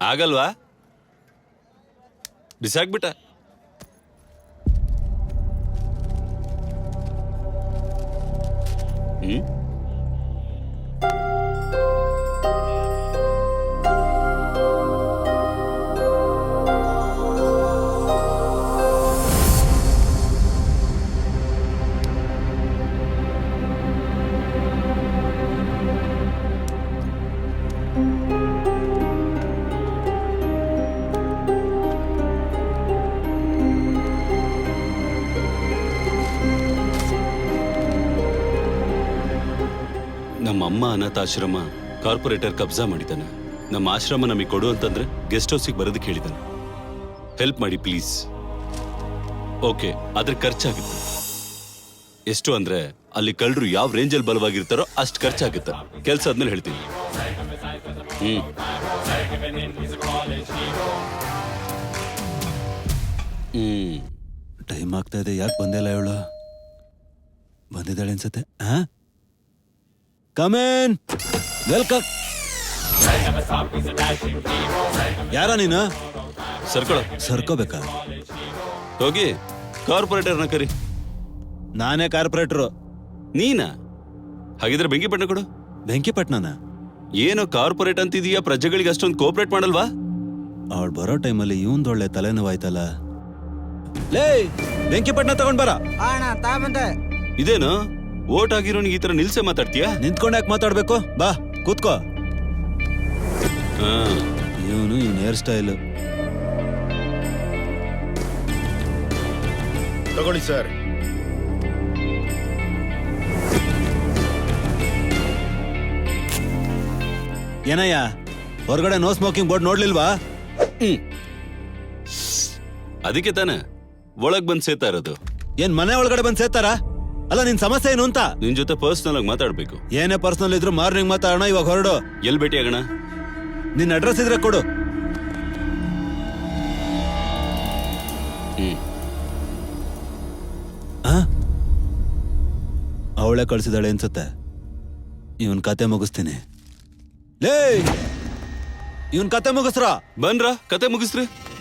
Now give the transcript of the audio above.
ಆಗಲ್ವಾ? ಬಿಸಾಕ್ಬಿಟ್ಟ. ನಮ್ಮಮ್ಮ ಅನಾಥಾಶ್ರಮ ಕಾರ್ಪೊರೇಟರ್ ಕಬ್ಜಾ ಮಾಡಿದ್ದಾನೆ. ನಮ್ಮ ಆಶ್ರಮ ನಮಗೆ ಕೊಡು ಅಂತಂದ್ರೆ ಗೆಸ್ಟ್ ಹೌಸಿಗೆ ಬರೋದಕ್ಕೆ ಹೇಳಿದಾನೆ. ಹೆಲ್ಪ್ ಮಾಡಿ ಪ್ಲೀಸ್. ಓಕೆ, ಅದ್ರ ಖರ್ಚಾಗುತ್ತೆ. ಎಷ್ಟು ಅಂದ್ರೆ ಅಲ್ಲಿ ಕಳ್ಳರು ಯಾವ ರೇಂಜಲ್ಲಿ ಬಲವಾಗಿರ್ತಾರೋ ಅಷ್ಟು ಖರ್ಚಾಗುತ್ತೆ. ಕೆಲ್ಸ ಆದ್ಮೇಲೆ ಹೇಳ್ತೀನಿ. ಟೈಮ್ ಆಗ್ತಾ ಇದೆ, ಯಾಕೆ ಬಂದಿಲ್ಲ ಇವಳು? ಬಂದಿದ್ದಾಳೆ ಅನ್ಸತ್ತೆ. ಕಮೇನ್, ವೆಲ್ಕಮ್. ಯಾರ ನೀನು? ಸರ್ಕೋಬೇಕಾ? ಹೋಗಿ ಕಾರ್ಪೊರೇಟರ್ನ ಕರಿ. ನಾನೇ ಕಾರ್ಪೊರೇಟರು. ನೀನಾ? ಹಾಗಿದ್ರೆ ಬೆಂಕಿಪಟ್ಟಣ ಕೊಡು. ಬೆಂಕಿಪಟ್ಟಣನ? ಏನೋ ಕಾರ್ಪೊರೇಟ್ ಅಂತಿದೀಯಾ, ಪ್ರಜೆಗಳಿಗೆ ಅಷ್ಟೊಂದು ಕೋಆಪರೇಟ್ ಮಾಡಲ್ವಾ? ಅವಳು ಬರೋ ಟೈಮಲ್ಲಿ ಇವಂದೊಳ್ಳೆ ತಲೆನೋವಾಯ್ತಲ್ಲ. ಲೇ, ಬೆಂಕಿಪಟ್ಟಣ ತಗೊಂಡ್ ಬರ. ಇದೇನು ಓಟ್ ಆಗಿರೋನಿಗೆ ಈ ತರ ನಿಲ್ಸೆ ಮಾತಾಡ್ತೀಯಾ? ನಿಂತ್ಕೊಂಡು ಯಾಕೆ ಮಾತಾಡ್ಬೇಕು? ಬಾ ಕೂತ್ಕೋ. ಇವನು ಹೇರ್ ಸ್ಟೈಲ್ ತಗೊಳ್ಳಿ ಸರ್. ಏನಯ್ಯ, ಹೊರಗಡೆ ನೋ ಸ್ಮೋಕಿಂಗ್ ಬೋರ್ಡ್ ನೋಡ್ಲಿಲ್ವಾ? ಅದಕ್ಕೆ ತಾನೆ ಒಳಗ್ ಬಂದ್ ಸೇತಾ ಇರೋದು. ಏನ್ ಮನೆ ಒಳಗಡೆ ಬಂದ್ ಸೇತಾರ? ಅಲ್ಲ, ನಿನ್ ಸಮಸ್ಯೆ ಏನು ಅಂತ? ನಿನ್ ಜೊತೆ ಪರ್ಸನಲ್ ಆಗಿ ಮಾತಾಡ್ಬೇಕು. ಏನೇ ಪರ್ಸನಲ್ ಇದ್ರು ಮಾರ್ನಿಂಗ್ ಮಾತಾಡೋಣ, ಇವಾಗ ಹೊರಡು. ಎಲ್ ಭೇಟಿ ಆಗೋಣ? ನಿನ್ ಅಡ್ರೆಸ್ ಇದ್ರೆ ಕೊಡು. ಅವಳೆ ಕಳ್ಸಿದಾಳೆ ಅನ್ಸುತ್ತೆ. ಇವನ್ ಕತೆ ಮುಗಿಸ್ತೀನಿ. ಲೇ, ಇವನ್ ಕತೆ ಮುಗಿಸ್ರ. ಬನ್ರ, ಕತೆ ಮುಗಿಸ್ರಿ.